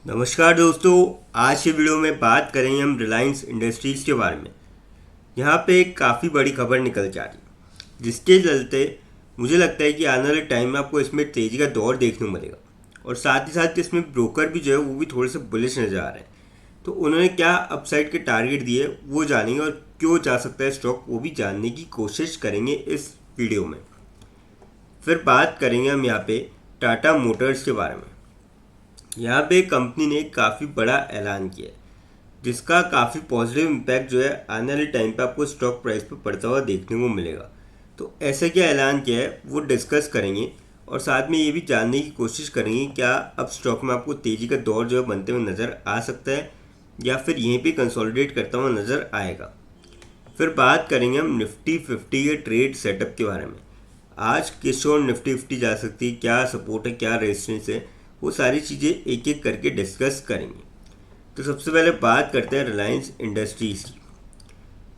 नमस्कार दोस्तों। आज की वीडियो में बात करेंगे हम रिलायंस इंडस्ट्रीज़ के बारे में। यहाँ पे एक काफ़ी बड़ी खबर निकल के आ रही है जिसके चलते मुझे लगता है कि आने वाले टाइम में आपको इसमें तेज़ी का दौर देखने को मिलेगा। और साथ ही साथ इसमें ब्रोकर भी जो है वो भी थोड़े से बुलिश नज़र आ रहे हैं। तो उन्होंने क्या अपसाइड के टारगेट दिए वो जानेंगे और क्यों जा सकता है स्टॉक वो भी जानने की कोशिश करेंगे इस वीडियो में। फिर बात करेंगे हम यहाँ पे टाटा मोटर्स के बारे में। यहाँ पे कंपनी ने काफ़ी बड़ा ऐलान किया है जिसका काफ़ी पॉजिटिव इम्पैक्ट जो है आने वाले टाइम पे आपको स्टॉक प्राइस पे पड़ता हुआ देखने को मिलेगा। तो ऐसा क्या ऐलान किया है वो डिस्कस करेंगे और साथ में ये भी जानने की कोशिश करेंगे क्या अब स्टॉक में आपको तेज़ी का दौर जो है बनते हुए नज़र आ सकता है या फिर यहीं पे कंसोलिडेट करता हुआ नज़र आएगा। फिर बात करेंगे हम निफ्टी 50 के ट्रेड सेटअप के बारे में। आज किस ओर निफ्टी 50 जा सकती है, क्या सपोर्ट है, क्या रेजिस्टेंस है, वो सारी चीज़ें एक एक करके डिस्कस करेंगे। तो सबसे पहले बात करते हैं रिलायंस इंडस्ट्रीज़ की।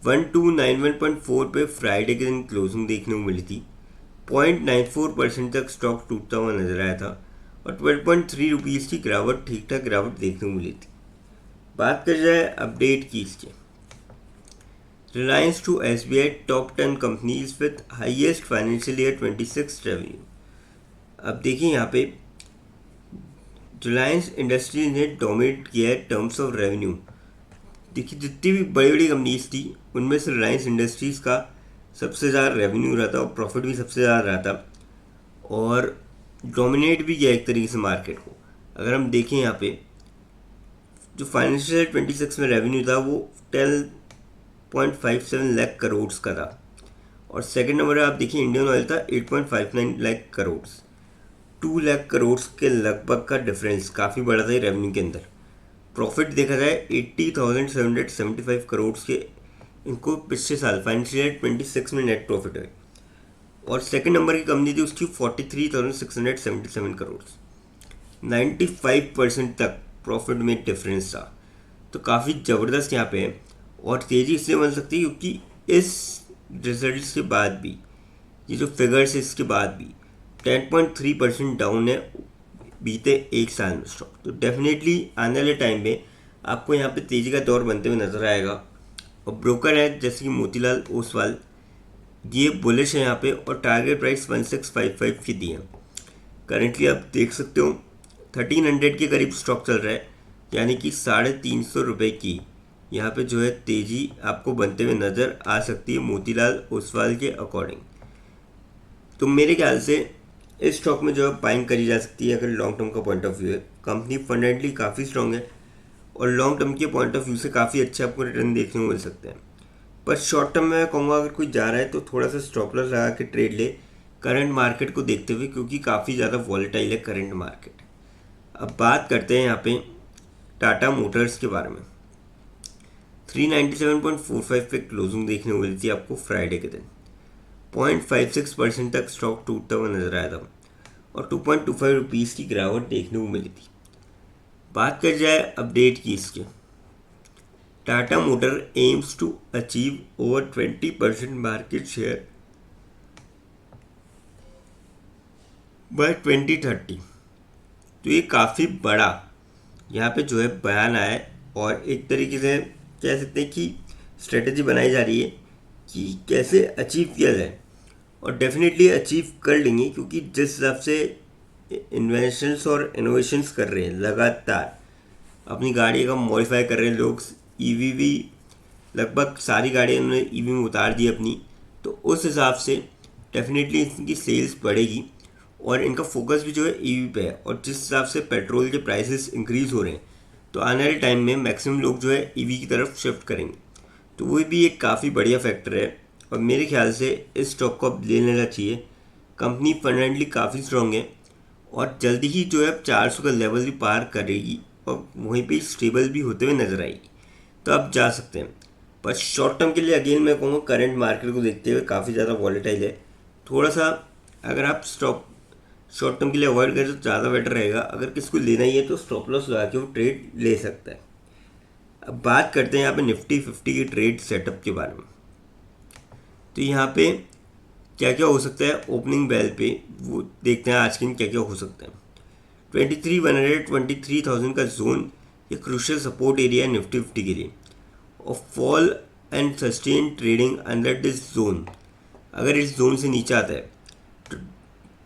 1291.4 पे फ्राइडे के दिन क्लोजिंग देखने को मिली थी। 0.94% तक स्टॉक टूटता हुआ नजर आया था और 12.3 रुपीज़ की गिरावट ठीक ठाक गिरावट देखने को मिली थी। बात कर जाए अपडेट की इसके। Reliance to SBI top 10 companies with highest financial year 26 revenue. अब देखिए यहाँ पे रिलायंस इंडस्ट्रीज ने डोमिनेट किया है टर्म्स ऑफ रेवेन्यू। देखिए जितनी भी बड़ी बड़ी कंपनीज थी उनमें से रिलायंस इंडस्ट्रीज़ का सबसे ज़्यादा रेवेन्यू रहा था और प्रॉफिट भी सबसे ज़्यादा रहा था और डोमिनेट भी किया एक तरीके से मार्केट को। अगर हम देखें यहाँ पे जो फाइनेंशियल 26 में रेवेन्यू था वो 10.57 लाख करोड़ का था और सेकंड नंबर आप देखिए इंडियन ऑयल था 8.59 लाख करोड़। 2 लाख करोड़ के लगभग का डिफरेंस काफ़ी बड़ा था रेवेन्यू के अंदर। प्रॉफिट देखा जाए 80,775 करोड़ के इनको पिछले साल फाइनेंशियल ईयर 26 में नेट प्रॉफिट है और सेकंड नंबर की कंपनी थी उसकी 43,677 करोड़। 95% तक प्रॉफिट में डिफरेंस था। तो काफ़ी ज़बरदस्त यहाँ पे है और तेज़ी इसलिए बन सकती है क्योंकि इस रिजल्ट्स के बाद भी ये जो फिगर्स है इसके बाद भी 10.3% डाउन है बीते एक साल में स्टॉक। तो डेफिनेटली आने वाले टाइम में आपको यहाँ पे तेज़ी का दौर बनते हुए नजर आएगा और ब्रोकर है जैसे कि मोतीलाल ओसवाल ये बुलिश है यहाँ पे और टारगेट प्राइस 1655 की दी है। करेंटली आप देख सकते हो 1300 के करीब स्टॉक चल रहा है यानी कि 350 रुपये की यहाँ पे जो है तेज़ी आपको बनते हुए नज़र आ सकती है मोतीलाल ओसवाल के अकॉर्डिंग। तो मेरे ख्याल से इस स्टॉक में जो है बाइंग करी जा सकती है अगर लॉन्ग टर्म का पॉइंट ऑफ व्यू है। कंपनी फंडामेंटली काफ़ी स्ट्रॉन्ग है और लॉन्ग टर्म के पॉइंट ऑफ व्यू से काफ़ी अच्छे आपको रिटर्न देखने को मिल सकते हैं। पर शॉर्ट टर्म में मैं कहूँगा अगर कोई जा रहा है तो थोड़ा सा स्टॉप लॉस लगा के ट्रेड ले करंट मार्केट को देखते हुए क्योंकि काफ़ी ज़्यादा वॉलेटाइल है करंट मार्केट। अब बात करते हैं यहाँ पे टाटा मोटर्स के बारे में। 397.45 पे क्लोजिंग देखने को मिली थी आपको फ्राइडे के दिन। 0.56% तक स्टॉक टूटता हुआ नजर आया था और 2.25 रुपीज़ की गिरावट देखने को मिली थी। बात कर जाए अपडेट की इसके। Tata motor aims to achieve over 20% market share by 2030। तो ये काफ़ी बड़ा यहाँ पे जो है बयान आया है और एक तरीके से कह सकते हैं कि स्ट्रेटजी बनाई जा रही है कि कैसे अचीव किया जाए और डेफिनेटली अचीव कर लेंगे क्योंकि जिस हिसाब से इन्वेंशंस और इनोवेशंस कर रहे हैं लगातार अपनी गाड़ी का मॉडिफाई कर रहे हैं लोग। ईवी भी लगभग सारी गाड़ियाँ उन्होंने ईवी में उतार दी अपनी। तो उस हिसाब से डेफिनेटली इनकी सेल्स बढ़ेगी और इनका फोकस भी जो है ईवी पे है और जिस हिसाब से पेट्रोल के प्राइसेस इंक्रीज़ हो रहे हैं तो आने वाले टाइम में मैक्सिमम लोग जो है ईवी की तरफ शिफ्ट करेंगे। तो वो भी एक काफ़ी बढ़िया फैक्टर है और मेरे ख्याल से इस स्टॉक को अब ले लेना चाहिए। कंपनी फंडामेंटली काफ़ी स्ट्रॉन्ग है और जल्दी ही जो है अब 400 का लेवल भी पार करेगी और वहीं पे स्टेबल भी होते हुए नजर आएगी। तो आप जा सकते हैं पर शॉर्ट टर्म के लिए अगेन मैं कहूँगा करंट मार्केट को देखते हुए काफ़ी ज़्यादा वॉलेटाइल है। थोड़ा सा अगर आप स्टॉक शॉर्ट टर्म के लिए अवॉइड करें तो ज़्यादा बेटर रहेगा। अगर किसी को लेना ही है तो स्टॉप लॉस लगा के वो ट्रेड ले सकता है। अब बात करते हैं यहाँ पे निफ्टी 50 के ट्रेड सेटअप के बारे में। तो यहाँ पे क्या क्या हो सकता है ओपनिंग बेल पे वो देखते हैं आज के दिन क्या क्या हो सकता है। 23,100 23,000 का जोन ये क्रूशियल सपोर्ट एरिया है निफ्टी 50 के लिए, और fall and sustain trading under this zone. अगर इस जोन से नीचे आता है तो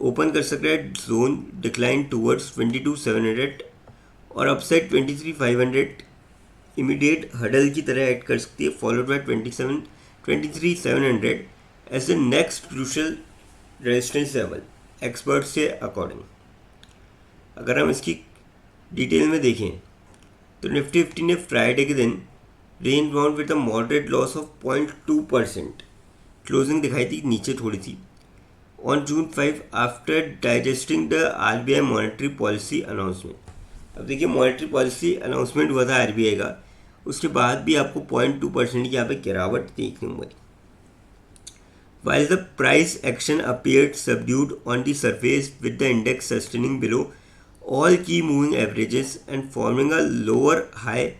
ओपन कर सकता है जोन डिक्लाइन टूवर्ड्स 22,700 और अपसाइड 23,500 इमीडिएट हडल की तरह ऐड कर सकती है, followed by 23,700 as the next crucial resistance level experts के अकॉर्डिंग। अगर हम इसकी डिटेल में देखें तो निफ्टी 50 ने फ्राइडे के दिन range bound with a moderate loss of 0.2%, closing दिखाई थी नीचे थोड़ी थी on June 5 after digesting the RBI monetary policy announcement. अब देखिए मॉनेटरी पॉलिसी अनाउंसमेंट हुआ था RBI का, उसके बाद भी आपको 0.2% की यहाँ पे गिरावट देखने को मिली। While the price action appeared subdued on the surface with the index sustaining below all key moving averages and forming a lower high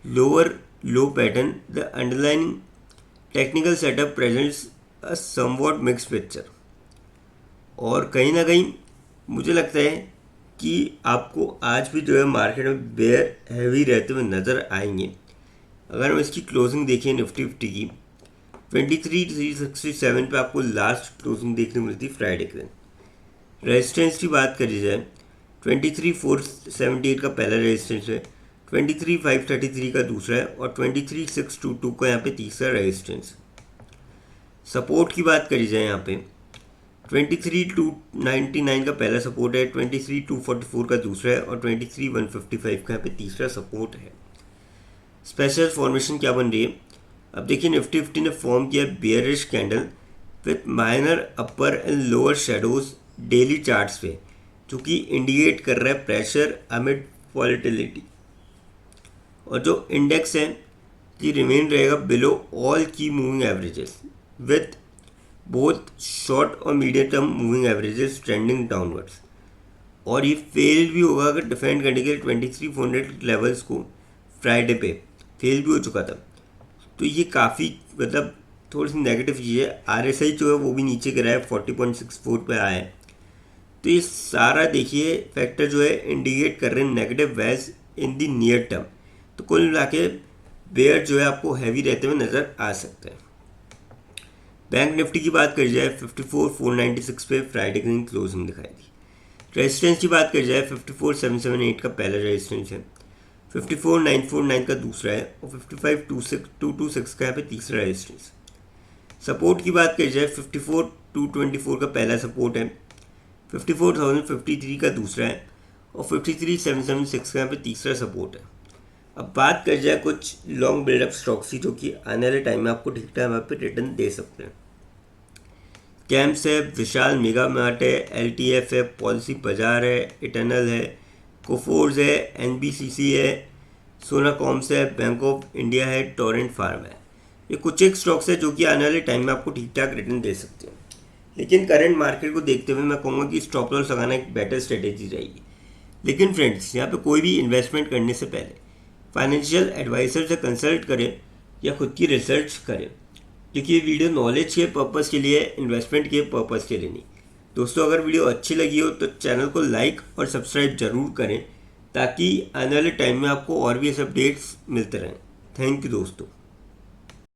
lower low pattern, the underlying technical setup presents a somewhat mixed picture। और कहीं ना कहीं मुझे लगता है कि आपको आज भी जो है मार्केट में बेयर हैवी रहते हुए नज़र आएंगे। अगर हम इसकी क्लोजिंग देखें निफ्टी 50 की 23,367 पे आपको लास्ट क्लोजिंग देखने को मिलती फ्राइडे के दिन। रेजिस्टेंस की बात करी जाए 23,478 का पहला रेजिस्टेंस है, 23,533 का दूसरा है और 23,622 का यहाँ पे तीसरा रेजिस्टेंस। सपोर्ट की बात करी जाए यहाँ पे 23,299 का पहला सपोर्ट है, 23,244 का दूसरा है और 23,155 का यहाँ पे तीसरा सपोर्ट है। स्पेशल फॉर्मेशन क्या बन रही है, अब देखिए निफ्टी 50 ने फॉर्म किया bearish candle with minor upper and lower shadows daily charts पे, जो कि इंडिकेट कर रहा है प्रेशर अमिड वॉलेटिलिटी, और जो इंडेक्स है ये रिमेन रहेगा बिलो ऑल की moving averages with both short और medium term moving averages trending downwards. और ये फेल भी होगा अगर डिफेंड करने के लिए 23,400 लेवल्स को फ्राइडे पे फेल भी हो चुका था, तो ये काफ़ी मतलब थोड़ी सी नेगेटिव चीज़ है। RSI जो है वो भी नीचे गिरा है 40.64 पे आया है, तो ये सारा देखिए फैक्टर जो है इंडिकेट कर रहे हैं negative ways in the near term. तो कुल मिला के बेयर जो है आपको हैवी रहते हुए नज़र आ सकता है। बैंक निफ्टी की बात करी जाए 54,496 पे फ्राइडे के दिन क्लोजिंग दिखाई थी। रेजिस्टेंस की बात करी जाए 54,778 का पहला रेजिस्टेंस है, 54,949 का दूसरा है और 55,226 का यहाँ पे तीसरा रेजिस्टेंस। सपोर्ट की बात करी जाए 54,224 का पहला सपोर्ट है, 54,053 का दूसरा है और 53,776 का यहाँ पे तीसरा सपोर्ट है। अब बात कर जाए कुछ लॉन्ग बिल्डअप स्टॉक्स की जो कि आने वाले टाइम में आपको ठीक टाइम पे रिटर्न दे सकते हैं। कैम्प्स है, विशाल मेगा मार्ट है, LTF है, पॉलिसी बाजार है, इटर्नल है, कोफोर्स है, NBCC है, सोनाकॉम्स है, बैंक ऑफ इंडिया है, टोरेंट फार्म है। ये कुछ एक स्टॉक्स है जो कि आने वाले टाइम में आपको ठीक ठाक रिटर्न दे सकते हैं, लेकिन करंट मार्केट को देखते हुए मैं कहूँगा कि स्टॉप लॉस लगाना एक बेटर स्ट्रेटेजी रहेगी। लेकिन फ्रेंड्स यहाँ पे कोई भी इन्वेस्टमेंट करने से पहले फाइनेंशियल एडवाइज़र से कंसल्ट करें या खुद की रिसर्च करें, क्योंकि ये वीडियो नॉलेज के पर्पज़ के लिए, इन्वेस्टमेंट के पर्पज़ के लिए नहीं। दोस्तों अगर वीडियो अच्छी लगी हो तो चैनल को लाइक और सब्सक्राइब ज़रूर करें, ताकि आने वाले टाइम में आपको और भी ऐसे अपडेट्स मिलते रहें। थैंक यू दोस्तों।